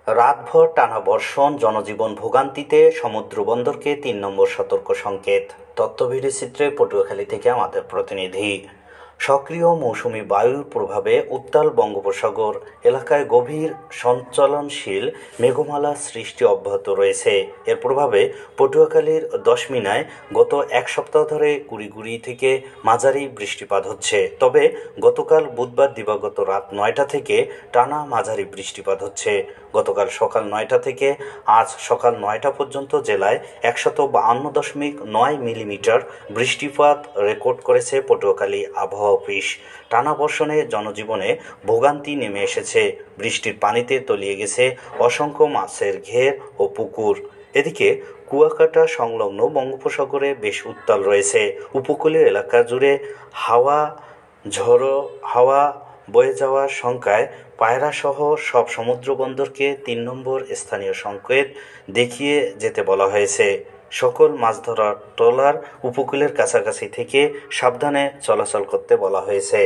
রাতভর টানা বর্ষণ, জনজীবন ভোগান্তিতে, সমুদ্র বন্দরকে ৩ নম্বর সতর্ক সংকেত। তথ্যভিডিও চিত্রে পটুয়াখালী থেকে আমাদের প্রতিনিধি। সক্রিয় মৌসুমি বায়ুর প্রভাবে উত্তাল বঙ্গোপসাগর এলাকায় গভীর সঞ্চালনশীল মেঘমালা সৃষ্টি অব্যাহত রয়েছে। এর প্রভাবে পটুয়াখালীর দশমিনায় গত এক সপ্তাহ ধরে গুঁড়ি থেকে মাঝারি বৃষ্টিপাত হচ্ছে। তবে গতকাল বুধবার দিবাগত রাত ৯টা থেকে টানা মাঝারি বৃষ্টিপাত হচ্ছে। গতকাল সকাল ৯টা থেকে আজ সকাল ৯টা পর্যন্ত জেলায় ১৫২.৯ মিলিমিটার বৃষ্টিপাত রেকর্ড করেছে পটুয়াখালী আবহাওয়া অফিস। টানা বর্ষণে জনজীবনে ভোগান্তি নেমে এসেছে। বৃষ্টির পানিতে তলিয়ে গেছে অসংখ্য মাছের ঘের ও পুকুর। এদিকে কুয়াকাটা সংলগ্ন বঙ্গোপসাগরে বেশ উত্তাল রয়েছে। উপকূলীয় এলাকা জুড়ে ঝোড়ো হাওয়া বয়ে যাওয়ার শঙ্কায় পায়রাসহ সব সমুদ্র বন্দরকে ৩ নম্বর স্থানীয় সংকেত দেখিয়ে যেতে বলা হয়েছে। সকল মাছ ধরার ট্রলার উপকূলের কাছাকাছি থেকে সাবধানে চলাচল করতে বলা হয়েছে।